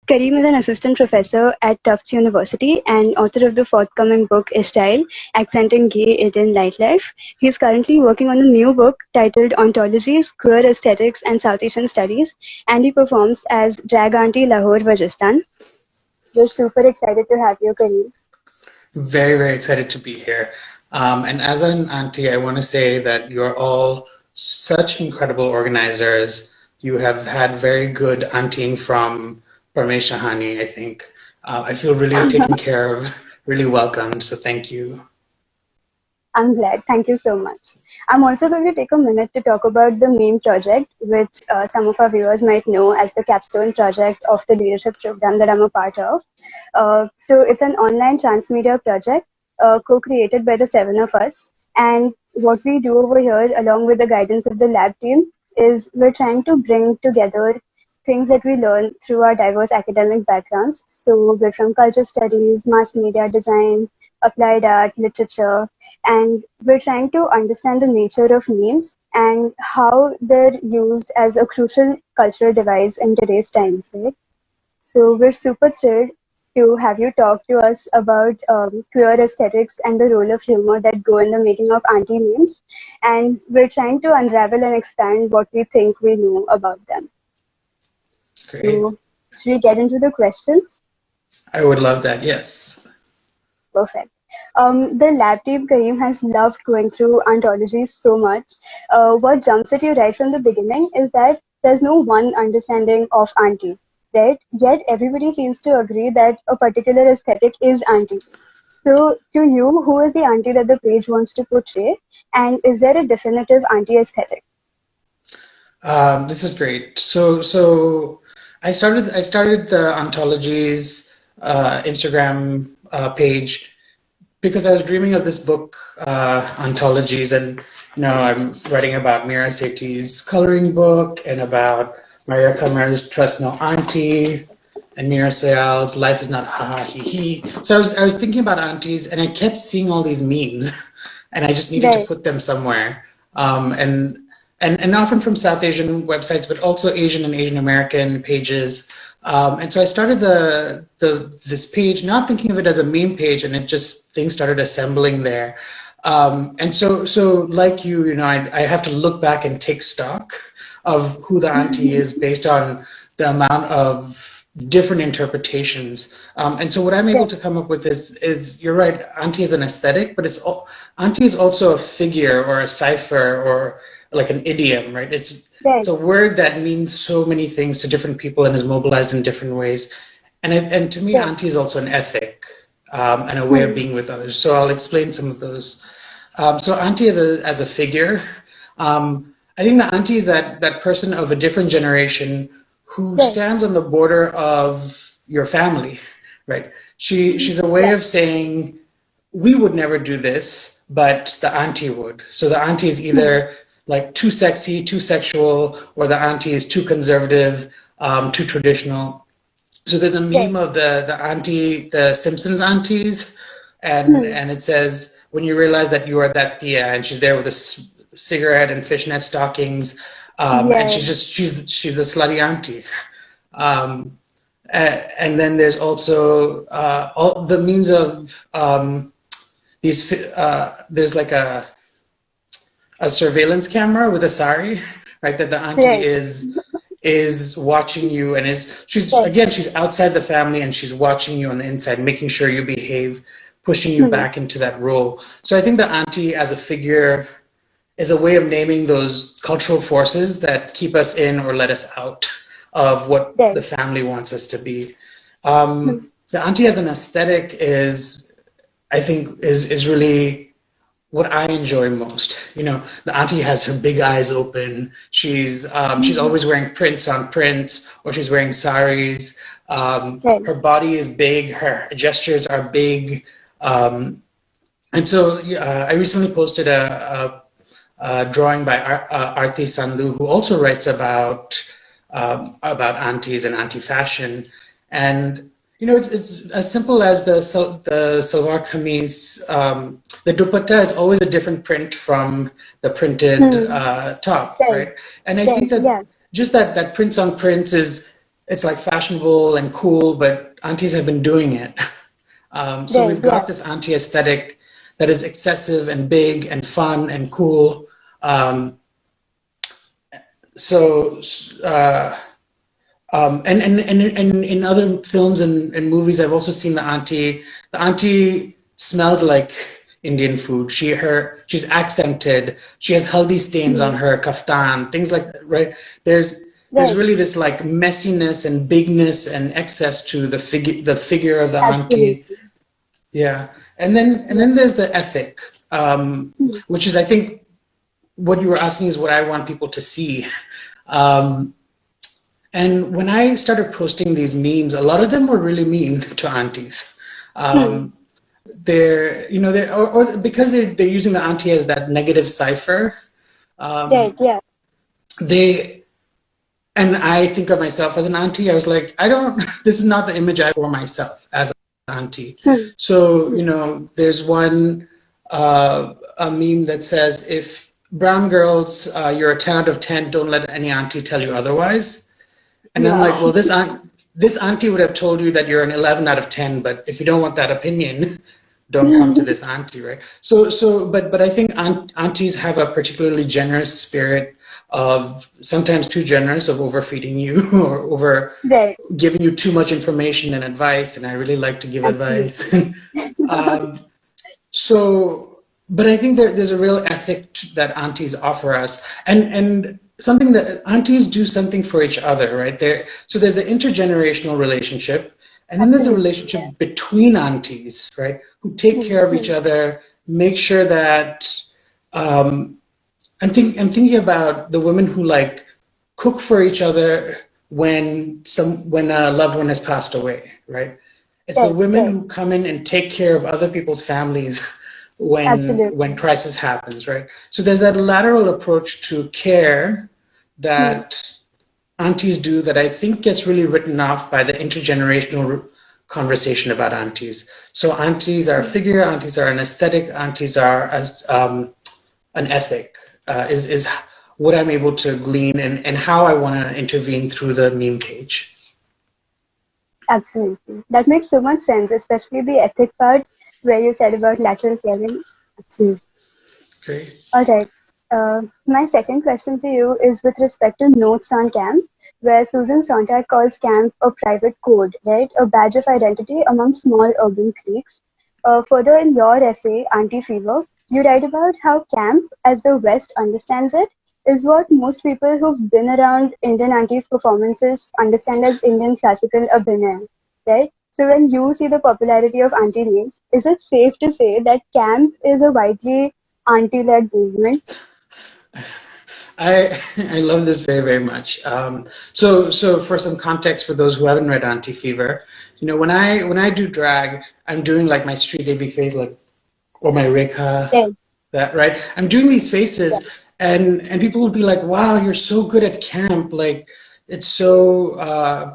Kareem is an assistant professor at Tufts University and author of the forthcoming book Style, Accenting Gay Indian Nightlife. He is currently working on a new book titled Auntologies, Queer Aesthetics and South Asian Studies, and he performs as Drag Auntie Lahore, Rajasthan. We're super excited to have you, Kareem. Very, very excited to be here. And as an auntie, I want to say that you're all such incredible organizers. You have had very good auntying from Parmeshahani, I think. I feel really taken care of, really welcomed, so thank you. I'm glad. Thank you so much. I'm also going to take a minute to talk about the meme project, which some of our viewers might know as the capstone project of the leadership program that I'm a part of. So it's an online transmedia project co-created by the seven of us. And what we do over here, along with the guidance of the lab team, is we're trying to bring together things that we learn through our diverse academic backgrounds. So we're from culture studies, mass media design, applied art, literature, and we're trying to understand the nature of memes and how they're used as a crucial cultural device in today's times, right? So we're super thrilled to have you talk to us about queer aesthetics and the role of humor that go in the making of auntie memes. And we're trying to unravel and expand what we think we know about them. Great. So should we get into the questions? I would love that, yes. Perfect. The lab team, Kareem, has loved going through Auntologies so much. What jumps at you right from the beginning is that there's no one understanding of auntie, right? Yet everybody seems to agree that a particular aesthetic is auntie. So to you, who is the auntie that the page wants to portray? And is there a definitive auntie aesthetic? This is great. So I started the Auntologies Instagram page because I was dreaming of this book, Auntologies, and I'm writing about Mira Sethi's coloring book and about Maria Kamar's Trust No Auntie and Mira Sayal's Life Is Not Ha Ha He He. So I was thinking about aunties, and I kept seeing all these memes, and I just needed to put them somewhere. And often from South Asian websites, but also Asian and Asian American pages. And so I started this page, not thinking of it as a meme page, and things started assembling there. And so like you, I have to look back and take stock of who the auntie is based on the amount of different interpretations. And so what I'm able to come up with is you're right, auntie is an aesthetic, but auntie is also a figure or a cipher or like an idiom, right? It's a word that means so many things to different people and is mobilized in different ways. And to me, auntie is also an ethic and a way of being with others. So I'll explain some of those. So auntie as a figure, I think the auntie is that person of a different generation who stands on the border of your family, right? She's a way of saying, we would never do this, but the auntie would. So the auntie is either like too sexy, too sexual, or the auntie is too conservative, too traditional. So there's a meme of the auntie, the Simpsons aunties, and it says, when you realize that you are that tia, and she's there with a cigarette and fishnet stockings, and she's the slutty auntie. And then there's also all the memes of these. There's like a surveillance camera with a sari, right? That the auntie is watching you, and she's outside the family, and she's watching you on the inside, making sure you behave, pushing you back into that role. So I think the auntie as a figure is a way of naming those cultural forces that keep us in or let us out of what the family wants us to be. The auntie as an aesthetic is really what I enjoy most. The auntie has her big eyes open. She's always wearing prints on prints, or she's wearing saris. Her body is big. Her gestures are big. And so I recently posted a drawing by Arti Sandhu, who also writes about aunties and auntie fashion. And it's as simple as the salwar kameez. The dupatta is always a different print from the printed top, right? And I think that just that prints on prints is it's like fashionable and cool, but aunties have been doing it. So Right, we've yeah, got this auntie aesthetic that is excessive and big and fun and cool. Um, so and in other films and movies, I've also seen the auntie. The auntie smells like Indian food. She's accented. She has haldi stains on mm, her kaftan, things like that, right? There's right, really this like messiness and bigness and excess to the figure of the auntie. absolutely. Yeah, and Yeah. then there's the ethic, Mm, which is I think what you were asking is what I want people to see. Um, And when I started posting these memes, a lot of them were really mean to aunties. mm, Um, they're, or because they're using the auntie as that negative cipher. right, Um, yeah. they and I think of myself as an auntie. I was like, I don't. This is not the image I for myself as an auntie. Mm, So mm, there's one a meme that says, if brown girls, you're a 10 out of 10. Don't let any auntie tell you otherwise. And I'm like, wow. well, this auntie would have told you that you're an 11 out of 10, but if you don't want that opinion, don't come to this auntie, right? But I think aunties have a particularly generous spirit of sometimes too generous of overfeeding you or over Right, giving you too much information and advice. And I really like to give advice. absolutely. um, but I think there's a real ethic that aunties offer us, and something that aunties do something for each other, right? So there's the intergenerational relationship, and then there's a Absolutely, relationship yeah. between aunties, right? Who take Mm, care of each mm, other, make sure that um, I'm thinking about the women who like cook for each other when a loved one has passed away, right? It's the right, women right. who come in and take care of other people's families when Absolutely. crisis happens, right? So there's that lateral approach to care Mm, that aunties do that I think gets really written off by the intergenerational conversation about aunties. So aunties are a mm. figure, aunties are an aesthetic, aunties are an ethic. Is what I'm able to glean and how I want to intervene through the meme cage. Absolutely. That makes so much sense, especially the ethic part where you said about lateral caring. Absolutely. Great. All right. My second question to you is with respect to notes on camp, where Susan Sontag calls camp a private code, right? A badge of identity among small urban cliques. Further, in your essay, Anti Fever, you write about how camp, as the West understands it, is what most people who've been around Indian aunties' performances understand as Indian classical abhinay, right? So when you see the popularity of auntie names, is it safe to say that camp is a widely auntie-led movement? I love this very very much. So for some context for those who haven't read Anti Fever, when I do drag, I'm doing like my street baby face, like or my Rekha, Right. that right. I'm doing these Yeah. faces, and people will be like, "Wow, you're so good at camp!" Like it's so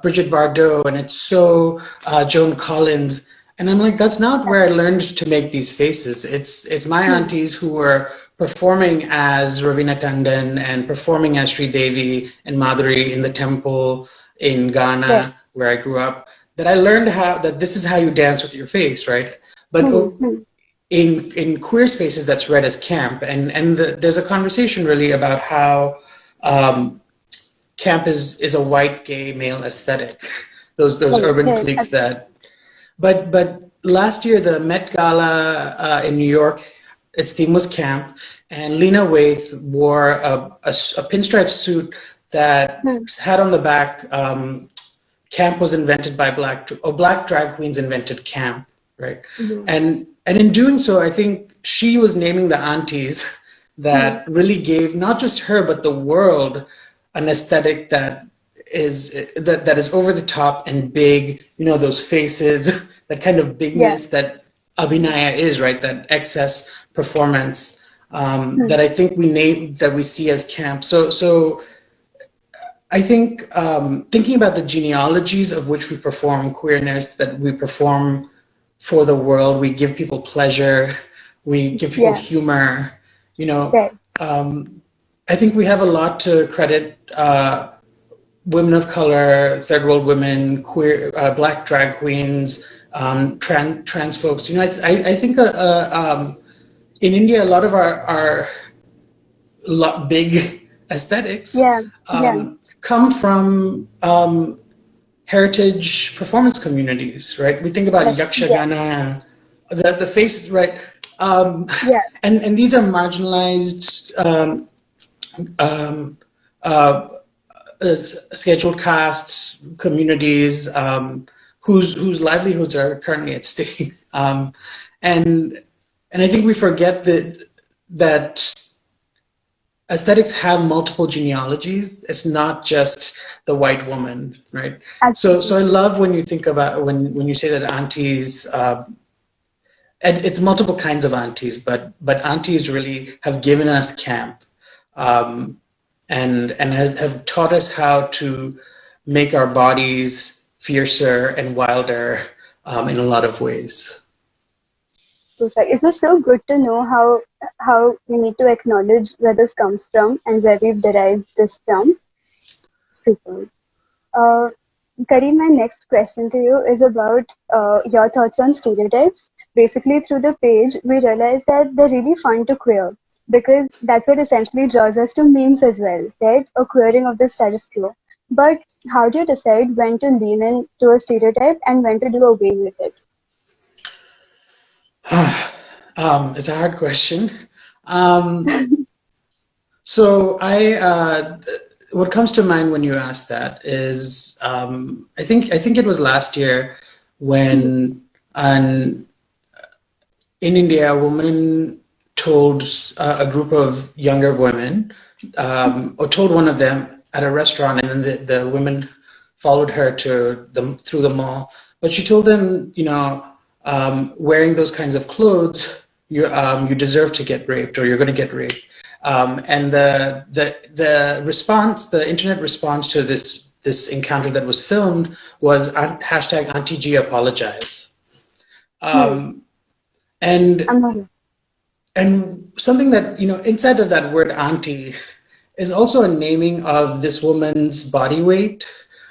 Bridget Bardot and it's so Joan Collins, and I'm like, that's not where I learned to make these faces. It's my Hmm. aunties who were performing as Ravina Tandon and performing as Sri Devi and Madhuri in the temple in Right. Ghana where I grew up that I learned how that this is how you dance with your face, right? But Hmm. Hmm. in queer spaces, that's read as camp, and there's a conversation really about how um, camp is a white gay male aesthetic. Those Right. urban Right. cliques that but last year, the Met Gala in New York, its theme was camp, and Lena Waithe wore a pinstripe suit that Hmm. had on the back, camp was invented by black drag queens invented camp, right? Hmm. And in doing so, I think she was naming the aunties Hmm. that really gave not just her but the world an aesthetic that is over the top and big. Those faces, that kind of Yeah. bigness that Abhinaya is, right? That excess performance Hmm. that I think we see as camp. So I think thinking about the genealogies of which we perform queerness, that we perform for the world, we give people pleasure, we give people Yeah. humor, you know, Right. I think we have a lot to credit. women of color, third world women, queer, black drag queens, trans folks. You know, I think in India, a lot of our big aesthetics Yeah, yeah, come from heritage performance communities, right? We think about yeah, Yakshagana, the face, right? Um, yeah, and these are marginalized um, uh, scheduled caste communities whose livelihoods are currently at stake. And and I think we forget that aesthetics have multiple genealogies. It's not just the white woman, right? So I absolutely. love when you think about when you say that aunties, and it's multiple kinds of aunties, but aunties really have given us camp, um, and have taught us how to make our bodies fiercer and wilder in a lot of ways. Perfect. It was so good to know how we need to acknowledge where this comes from and where we've derived this from. Super. Uh, Kareem, my next question to you is about your thoughts on stereotypes. Basically, through the page, we realized that they're really fun to queer because that's what essentially draws us to memes as well, right? A queering of the status quo. But how do you decide when to lean into a stereotype and when to do away with it? It's a hard question. Um, So what comes to mind when you ask that is, I think it was last year when an in India a woman told a group of younger women, or told one of them at a restaurant, and then the women followed her to the through the mall. But she told them, wearing those kinds of clothes, you deserve to get raped, or you're going to get raped. And the response, the internet response to this encounter that was filmed was hashtag Auntie G apologize. Hmm. Um, and I'm not. and something that, inside of that word auntie is also a naming of this woman's body weight,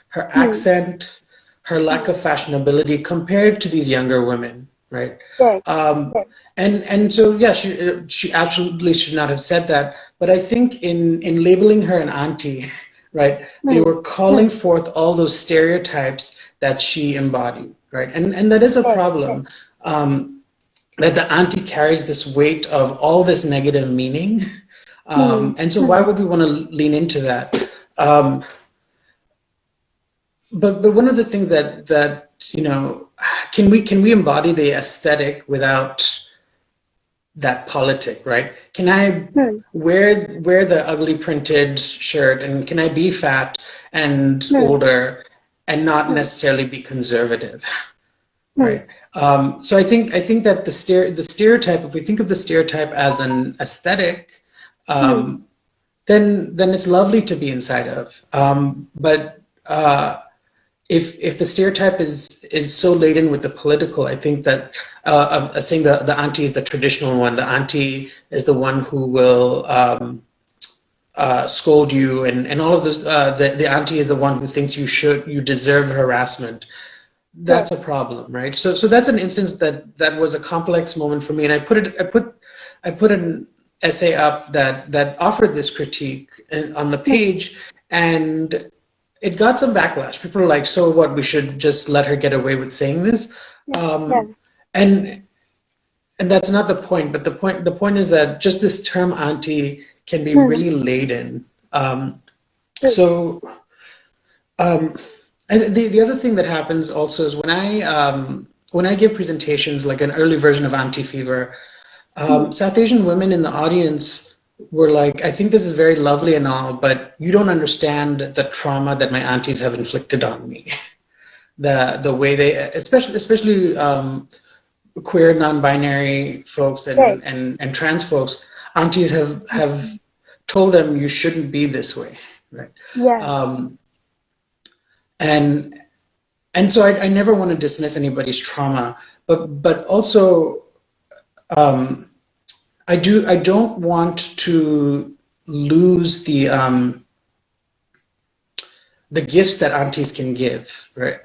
her Hmm. accent, her lack of fashionability compared to these younger women, right? Right. Um, Right. and so yeah, she absolutely should not have said that. But I think in labeling her an auntie, right, they Hmm. were calling forth all those stereotypes that she embodied, right? And that is a Right. Right. problem. That the auntie carries this weight of all this negative meaning. Hmm. And so why Hmm. would we want to lean into that? Um, but one of the things that can we embody the aesthetic without that politic, right? Can I Hmm. wear the ugly printed shirt, and can I be fat and Hmm. older and not Hmm. necessarily be conservative? Hmm. Right. So I think that the stereotype, if we think of the stereotype as an aesthetic, Hmm. um, then it's lovely to be inside of. But if the stereotype is so laden with the political, I think that saying the auntie is the traditional one. The auntie is the one who will scold you, and all of those. The auntie is the one who thinks you deserve harassment. Right. That's a problem, right? So that's an instance that was a complex moment for me, and I put an essay up that offered this critique on the Hmm. page, and it got some backlash. People are like, "So what? We should just let her get away with saying this," Yeah. Yeah. um, and and that's not the point. But the point is that just this term "auntie" can be Hmm. really laden. Um, True. so um, and the other thing that happens also is when I give presentations, like an early version of Anti-Fever, Hmm. South Asian women in the audience were like, "I think this is very lovely and all, but you don't understand the trauma that my aunties have inflicted on me." The way they, especially queer, non-binary folks Right. and trans folks, aunties have told them you shouldn't be this way, right? Yeah. Um, and and so I never want to dismiss anybody's trauma, but also um, I don't want to lose the gifts that aunties can give, right?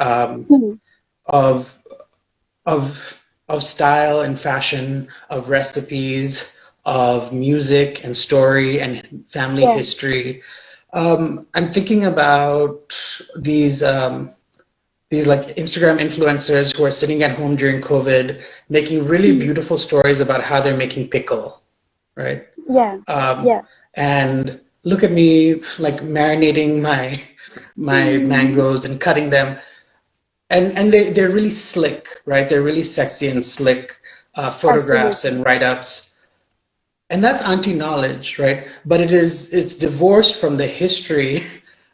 Of of style and fashion, of recipes, of music and story and family Yeah. history. I'm thinking about these like Instagram influencers who are sitting at home during COVID, making really beautiful stories about how they're making pickle, right? Yeah. Yeah. And look at me like marinating my mangoes and cutting them, and they're really slick, right? They're really sexy and slick photographs Absolutely. and write-ups, and that's auntie knowledge, right? But it's divorced from the history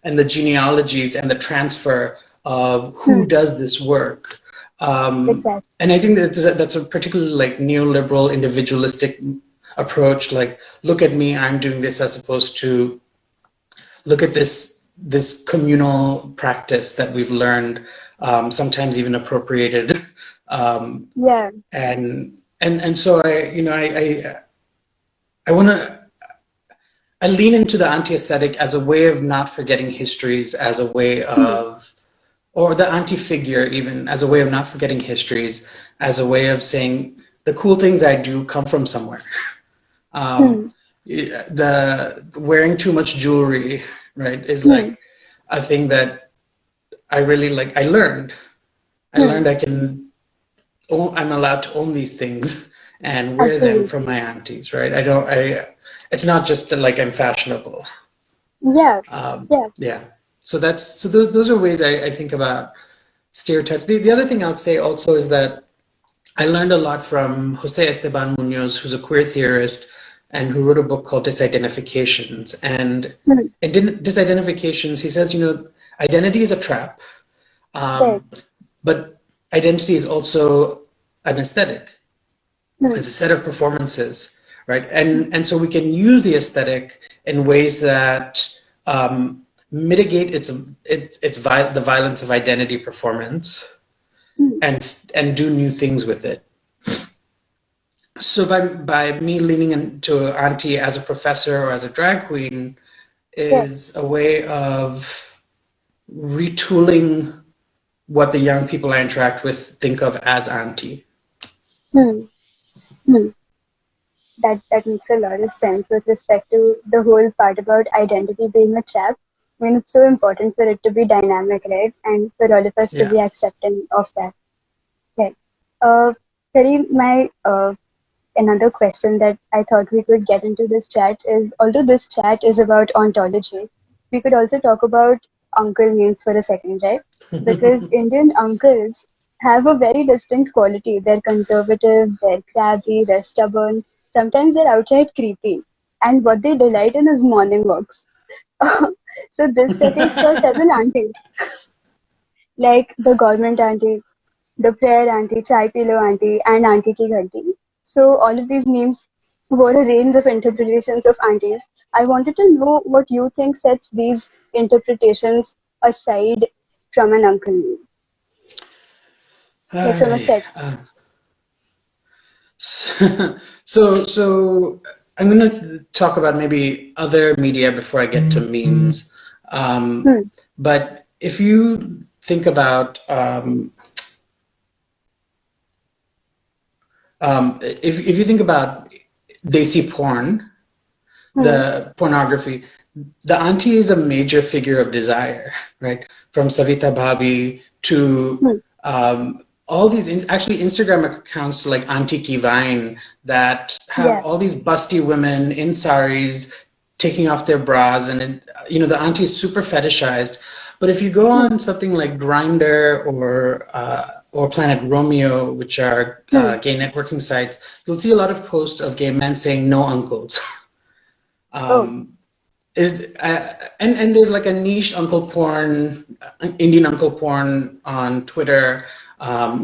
and the genealogies and the transfer of who does this work. Exactly. And I think that's a particularly like neoliberal individualistic approach. Like, look at me, I'm doing this, as opposed to look at this communal practice that we've learned, sometimes even appropriated, Yeah. and so I want to. I lean into the anti-aesthetic as a way of not forgetting histories, as a way of, or the anti-figure even, as a way of not forgetting histories, as a way of saying the cool things I do come from somewhere. The wearing too much jewelry, right, is like a thing that I really like. I learned I'm allowed to own these things and wear them Absolutely. from my aunties, right? It's not just like I'm fashionable. Yeah. Yeah. Yeah. So those are ways I think about stereotypes. The other thing I'll say also is that I learned a lot from Jose Esteban Munoz, who's a queer theorist and who wrote a book called Disidentifications. And in Disidentifications, he says, identity is a trap, Right. but identity is also an aesthetic. It's a set of performances, right? And so we can use the aesthetic in ways that mitigate the violence of identity performance and do new things with it. So by me leaning into auntie as a professor or as a drag queen is a way of retooling what the young people I interact with think of as auntie. Hmm. Hmm. That makes a lot of sense with respect to the whole part about identity being a trap. I mean, it's so important for it to be dynamic, right? And for all of us to Yeah. be accepting of that. Right. Kareem, my another question that I thought we could get into this chat is, although this chat is about ontology, we could also talk about uncle names for a second, right? Because Indian uncles have a very distinct quality. They're conservative, they're crabby, they're stubborn, sometimes they're outright creepy. And what they delight in is morning walks. So this study saw several aunties, like the government auntie, the prayer auntie, chai pillow auntie, and auntie ki ghatti. So all of these names were a range of interpretations of aunties. I wanted to know what you think sets these interpretations aside from an uncle name, like All from a right. set. So I'm going to talk about maybe other media before I get to memes. Hmm. But if you think about if you think about desi porn, Hmm. the pornography, the auntie is a major figure of desire, right? From Savita Bhabhi to Hmm. all these actually Instagram accounts like Auntie Ki Vine that have Yeah. all these busty women in saris taking off their bras, and the auntie is super fetishized. But if you go on something like Grindr or Planet Romeo, which are Hmm. gay networking sites, you'll see a lot of posts of gay men saying no uncles. Oh. And there's like a niche uncle porn, Indian uncle porn on Twitter,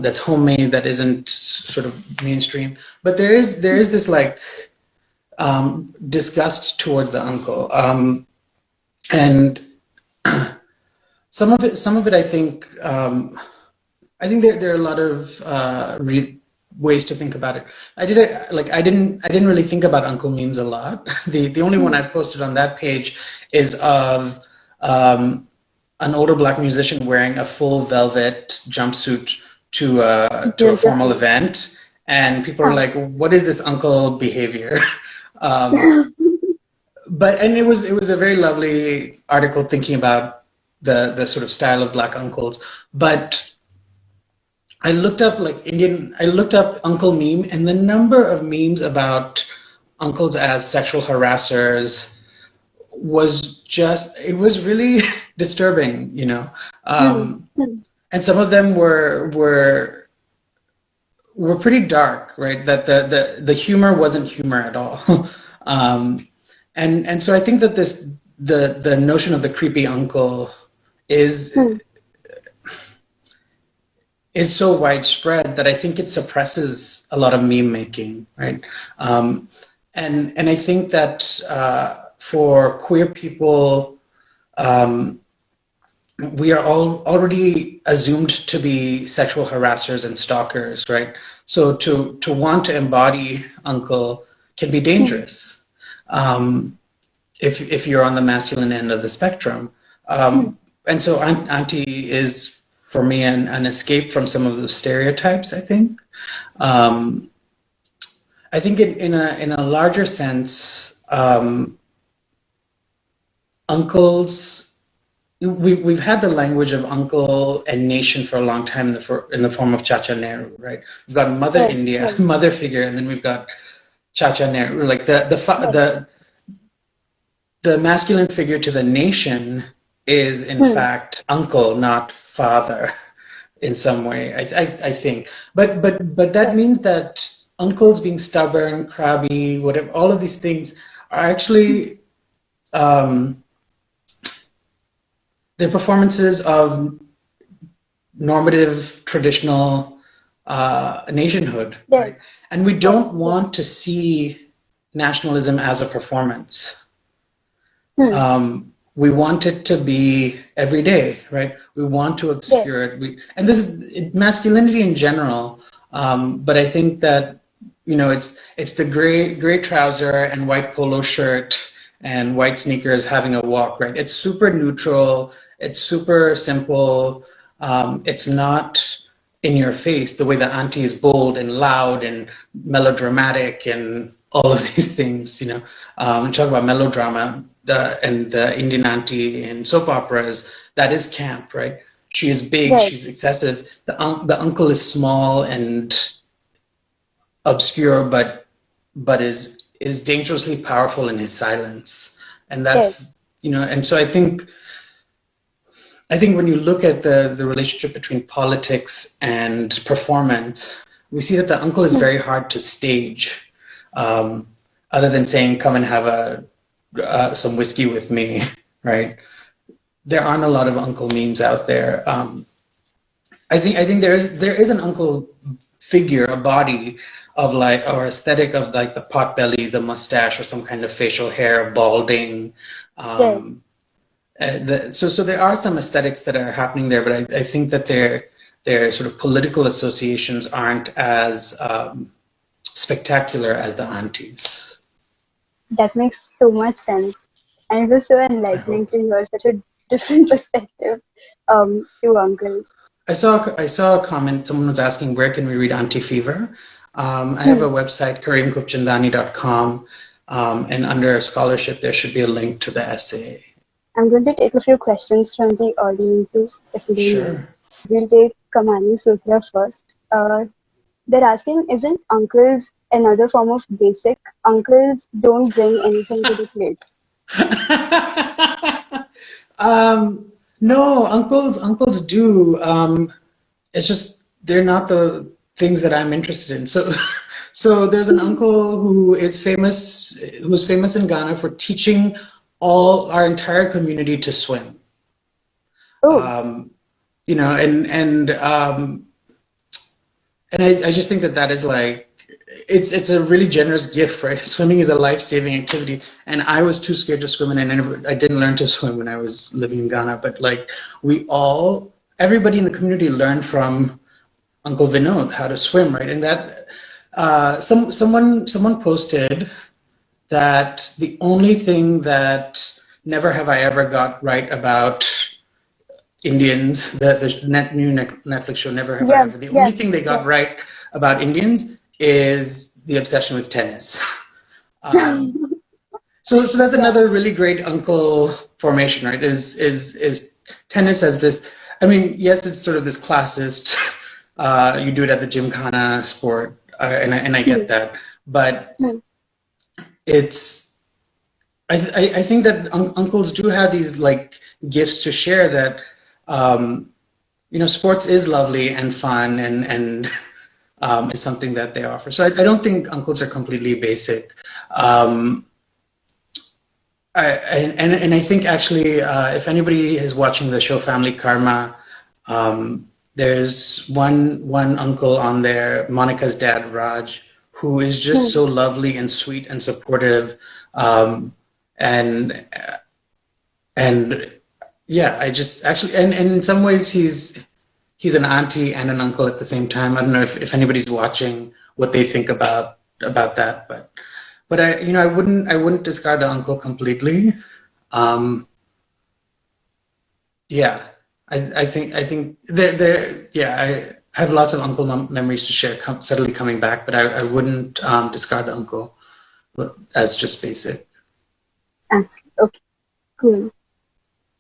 that's homemade, that isn't sort of mainstream. But there is this like disgust towards the uncle, and some of it I think there are a lot of ways to think about it. I didn't really think about uncle memes a lot. The only one Hmm. I've posted on that page is of an older black musician wearing a full velvet jumpsuit to a formal Beautiful. event, and people are Huh. like, "What is this uncle behavior?" Um, and it was a very lovely article thinking about the sort of style of black uncles. But I looked up uncle meme, and the number of memes about uncles as sexual harassers it was really disturbing, you know. Hmm. Um, Hmm. and some of them were pretty dark, right? That the humor wasn't humor at all. um, and so I think that the notion of the creepy uncle is Hmm. is so widespread that I think it suppresses a lot of meme making, right? Um, and I think that for queer people, um, we are all already assumed to be sexual harassers and stalkers, right? So to want to embody uncle can be Hmm. dangerous if you're on the masculine end of the spectrum. Hmm. And so auntie is for me an escape from some of those stereotypes. Um, I think in a larger sense, uncles. We've had the language of uncle and nation for a long time in the form of Chacha Nehru, right? We've got Mother Right. India, Right. mother figure, and then we've got Chacha Nehru, like Right. the masculine figure to the nation is in Hmm. fact uncle, not father, in some way. I think, but that Right. means that uncles being stubborn, crabby, whatever, all of these things are Hmm. actually um, they're performances of normative, traditional nationhood, Right. right? And we Right. don't Right. want to see nationalism as a performance. Hmm. We want it to be every day, right? We want to Right. obscure it. And this is masculinity in general. But I think that it's the gray trouser and white polo shirt and white sneakers having a walk, right? It's super neutral. It's super simple. It's not in your face the way the auntie is bold and loud and melodramatic and all of these things. Talk about melodrama and the Indian auntie in soap operas. That is camp, right? She is big. Right. She's excessive. The uncle is small and obscure, but is dangerously powerful in his silence. And Right. and so I think when you look at the relationship between politics and performance, we see that the uncle is Hmm. very hard to stage, um, other than saying, "Come and have some whiskey with me," right? There aren't a lot of uncle memes out there. I think there is an uncle figure, a body of like or aesthetic of like the pot belly, the mustache, or some kind of facial hair, balding. Right. Um, so there are some aesthetics that are happening there, but I think that their sort of political associations aren't as spectacular as the aunties. That makes so much sense. And it was so I enlightening hope. to hear such a different perspective to uncles. I saw a comment. Someone was asking where can we read Auntie Fever. I have Hmm. a website, kareemkhubchandani.com, and under scholarship there should be a link to the essay. I'm going to take a few questions from the audiences, if you don't mind. Sure. We'll take Kamani Sutra first. They're asking, isn't uncles another form of basic? Uncles don't bring anything to the plate. um, no, uncles do. It's just they're not the things that I'm interested in. So, so there's an uncle who is famous in Ghana for teaching our entire community to swim. Oh, Um, and I just think that is like it's a really generous gift, right? Swimming is a life-saving activity, and I was too scared to swim, and I didn't learn to swim when I was living in Ghana. But like everybody in the community learned from Uncle Vinod how to swim, right? And that someone posted that the only thing that never have I ever got right about Indians, the new Netflix show Never Have I Yeah, Ever. The yeah, only thing they got yeah. right about Indians is the obsession with tennis. Um, so that's Yeah. another really great uncle formation, right? Is tennis as this? I mean, yes, it's sort of this classist. You do it at the gymkhana sport, and I get Hmm, that, but hmm, it's I think that uncles do have these like gifts to share that sports is lovely and fun and is something that they offer. So I don't think uncles are completely basic. Um, and I think actually, if anybody is watching the show Family Karma, there's one uncle on there, Monica's dad, Raj, who is just hmm. so lovely and sweet and supportive. Um, and and yeah, I just actually and in some ways he's an auntie and an uncle at the same time. I don't know if anybody's watching what they think about that, but I wouldn't discard the uncle completely. Um, yeah, I think there yeah I have lots of uncle memories to share suddenly coming back, but I wouldn't discard the uncle as just basic. Absolutely. Okay, cool.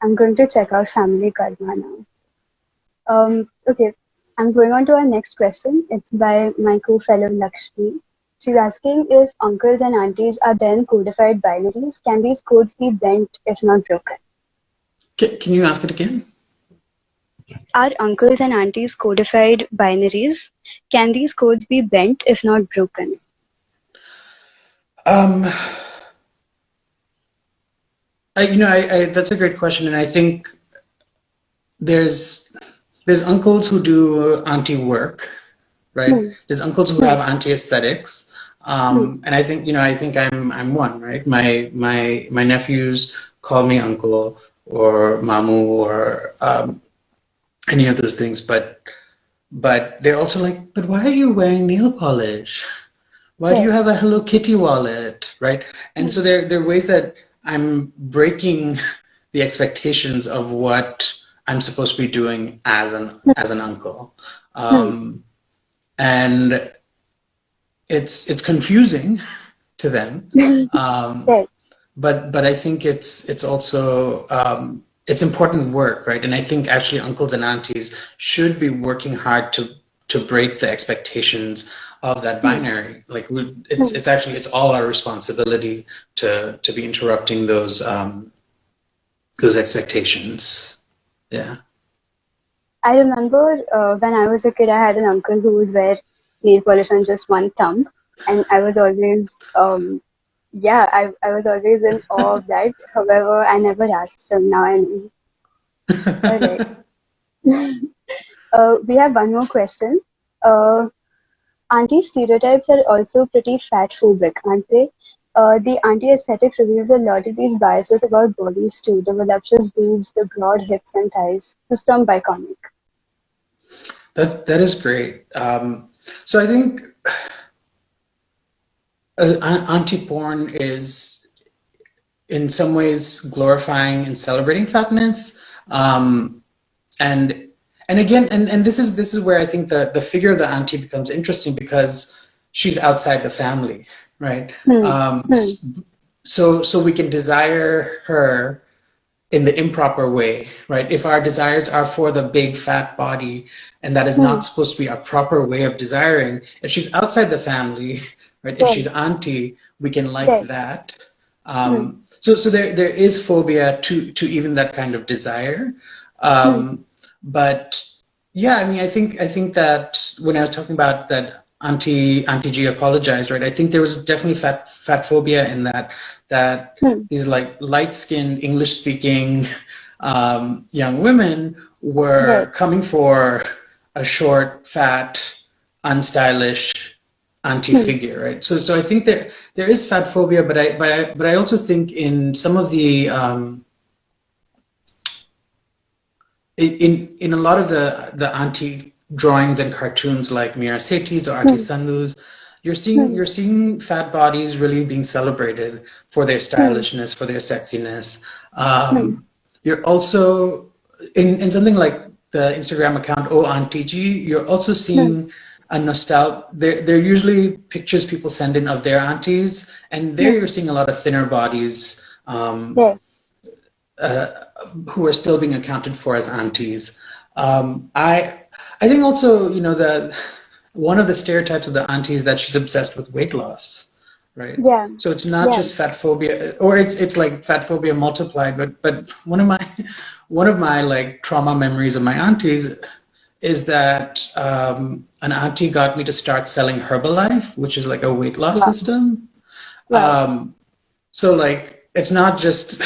I'm going to check out Family Karma now. Okay, I'm going on to our next question. It's by my co-fellow Lakshmi. She's asking if uncles and aunties are then codified binaries. Can these codes be bent if not broken? Can you ask it again? Are uncles and aunties codified binaries? Can these codes be bent if not broken? Um, I that's a great question, and I think there's there's uncles who do auntie work, right? Hmm, There's uncles who hmm, have auntie aesthetics, hmm, and I think I'm one, right? My nephews call me uncle or mamu or any of those things, but they're also like, but why are you wearing nail polish? Why do you right, have a Hello Kitty wallet, right? And hmm, so there are ways that I'm breaking the expectations of what I'm supposed to be doing as an uncle, hmm, um, and it's confusing to them, hmm. um, Right. but I think it's also it's important work, right? And I think actually uncles and aunties should be working hard to break the expectations of that Hmm, binary. Like hmm. it's all our responsibility to be interrupting those expectations. Yeah. I remember when I was a kid, I had an uncle who would wear nail polish on just one thumb, and I was always, yeah, I was always in awe of that. However, I never asked him. Now I know. All right. We have one more question. Uh, Auntie stereotypes are also pretty fat phobic, aren't they? The auntie aesthetic reveals a lot of these biases about bodies too. The voluptuous boobs, the broad hips and thighs. This is from Biconic. That is great. So I think auntie porn is in some ways glorifying and celebrating fatness. And again, and this is where I think the figure of the auntie becomes interesting because she's outside the family, right? Hmm. Um, Hmm. so we can desire her in the improper way, right? If our desires are for the big fat body, and that is Hmm. not supposed to be a proper way of desiring, if she's outside the family, right? If Right. she's auntie, we can like Right. that. Hmm. So there is phobia to even that kind of desire. Hmm. But yeah, I mean, I think that when I was talking about that Auntie G apologized, right? I think there was definitely fat phobia in that Hmm. these like light-skinned English-speaking young women Right. were coming for a short, fat, unstylish auntie Hmm. figure, right? So I think there is fat phobia, but I also think in some of the in a lot of the anti drawings and cartoons like Mira Sethi's or Auntie Hmm. Sandhu's, you're seeing Hmm. you're seeing fat bodies really being celebrated for their Hmm. stylishness, for their sexiness. Hmm. You're also in something like the Instagram account Auntology, you're also seeing a nostalgia. They're usually pictures people send in of their aunties, and there you're seeing a lot of thinner bodies Yes. who are still being accounted for as aunties. I think also, you know, that one of the stereotypes of the auntie is that she's obsessed with weight loss, right? Yeah. So it's not Yeah. just fat phobia, or it's like fat phobia multiplied. But one of my like trauma memories of my aunties is that an auntie got me to start selling Herbalife, which is like a weight loss Wow. system. Wow. So like it's not just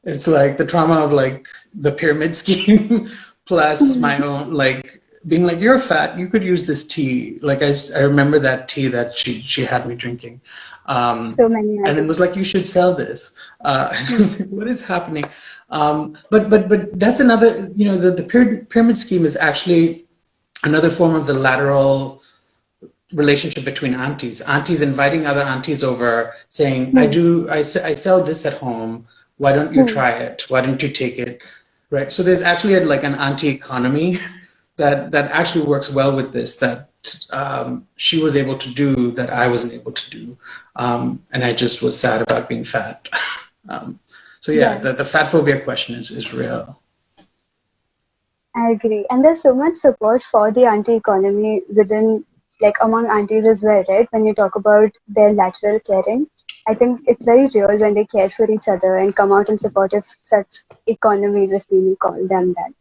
it's like the trauma of like the pyramid scheme plus my own like being like, you're fat, you could use this tea. Like I remember that tea that she had me drinking. So many And then was like, you should sell this. What is happening? But that's another, you know, the pyramid scheme is actually another form of the lateral relationship between aunties. Aunties inviting other aunties over, saying, I sell this at home. Why don't you try it? Why don't you take it? Right. So there's actually like an auntie economy that actually works well with this, that she was able to do that I wasn't able to do. And I just was sad about being fat. So yeah, the fat phobia question is real. I agree. And there's so much support for the auntie economy within, like among aunties as well, right? When you talk about their lateral caring, I think it's very real when they care for each other and come out in support of such economies, if we may call them that.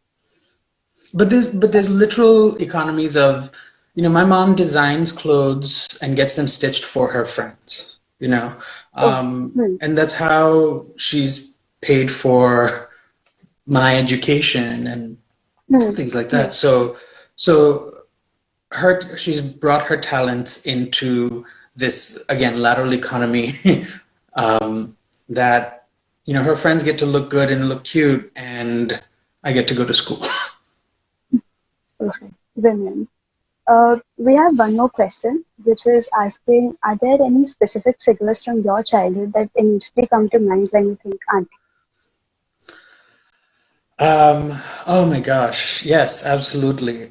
But there's literal economies of, you know, my mom designs clothes and gets them stitched for her friends, you know, and that's how she's paid for my education and things like that. So she's brought her talents into this, again, lateral economy that, you know, her friends get to look good and look cute, and I get to go to school. Perfect. Brilliant. We have one more question, which is asking, are there any specific figures from your childhood that immediately come to mind when you think auntie? Oh my gosh, yes, absolutely.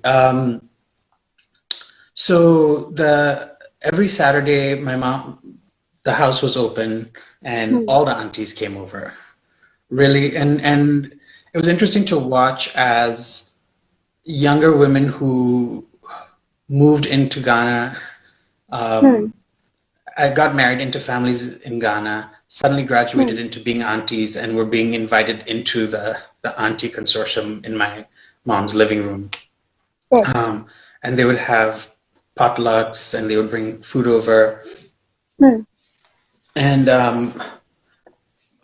So every Saturday, the house was open and all the aunties came over. Really, and it was interesting to watch as younger women who moved into Ghana, I got married into families in Ghana, suddenly graduated into being aunties, and were being invited into the auntie consortium in my mom's living room. And they would have potlucks and they would bring food over. And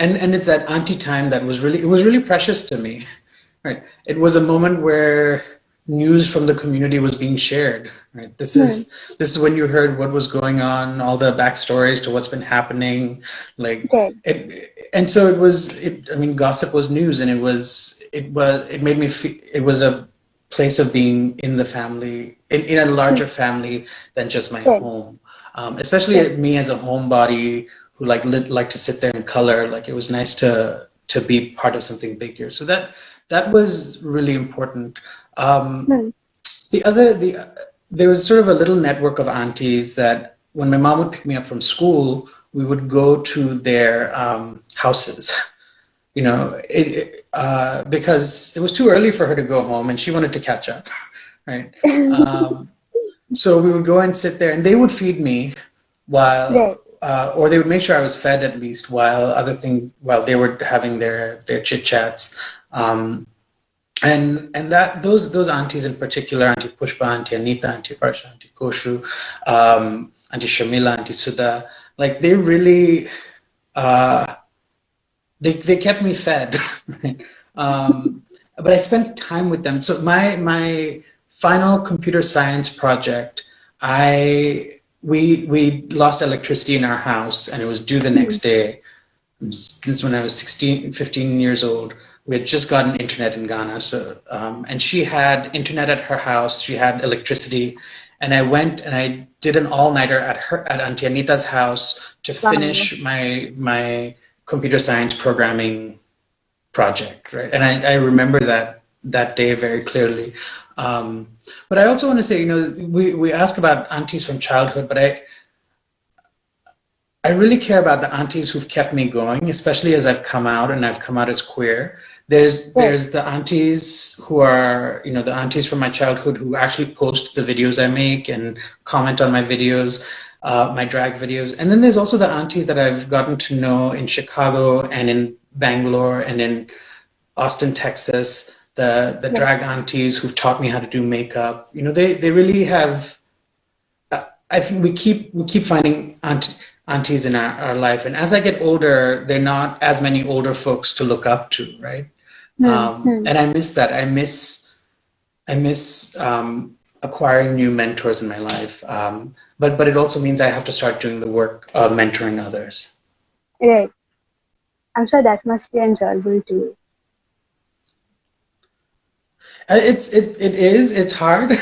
it's that auntie time that was really precious to me. Right. It was a moment where news from the community was being shared. Right. This is when you heard what was going on, all the backstories to what's been happening. Like and so I mean, gossip was news, and it made me feel it was a place of being in the family, in a larger family than just my home. Especially me as a homebody who like to sit there and color. Like, it was nice to be part of something bigger. So that was really important. There was sort of a little network of aunties that when my mom would pick me up from school, we would go to their houses, you know, because it was too early for her to go home and she wanted to catch up, right? So we would go and sit there and they would feed me while, or they would make sure I was fed at least while they were having their chit chats. And that those aunties in particular, Auntie Pushpa, Auntie Anita, Auntie Parsha, Auntie Koshu, Auntie Shamila, Auntie Sudha, like they really they kept me fed. But I spent time with them. So my final computer science project, we lost electricity in our house and it was due the next day. This is when I was 15 years old. We had just gotten internet in Ghana. So, and she had internet at her house. She had electricity. And I went and I did an all-nighter at Auntie Anita's house to finish my computer science programming project, right? And I remember that that day very clearly. But I also want to say, we ask about aunties from childhood, but I really care about the aunties who've kept me going, especially as I've come out and I've come out as queer. There's the aunties who are, the aunties from my childhood who actually post the videos I make and comment on my videos, my drag videos. And then there's also the aunties that I've gotten to know in Chicago and in Bangalore and in Austin, Texas, the drag aunties who've taught me how to do makeup. They really have. I think we keep finding aunties in our life, and as I get older, they're not as many older folks to look up to, right? And I miss that. I miss acquiring new mentors in my life. But it also means I have to start doing the work of mentoring others. Right. I'm sure that must be enjoyable too. It's hard.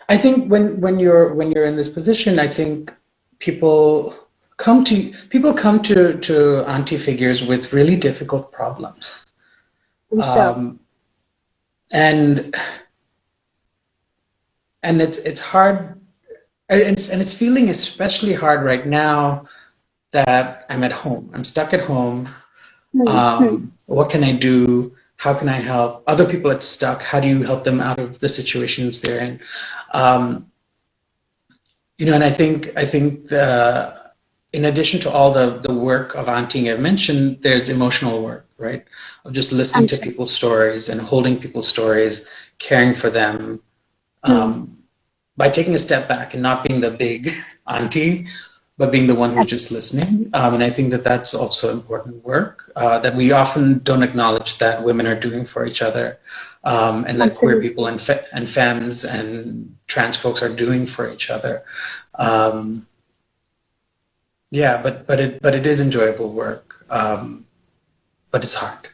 I think when you're in this position, I think people come to auntie figures with really difficult problems. Sure. And it's hard, and it's feeling especially hard right now that I'm at home. I'm stuck at home. What can I do? How can I help? Other people are stuck. How do you help them out of the situations they're in? And I think in addition to all the work of aunting I've mentioned, there's emotional work, right? Of just listening to people's stories and holding people's stories, caring for them, by taking a step back and not being the big auntie, but being the one who's just listening. And I think that's also important work that we often don't acknowledge that women are doing for each other, and that queer people and femmes and trans folks are doing for each other. But it is enjoyable work, but it's hard.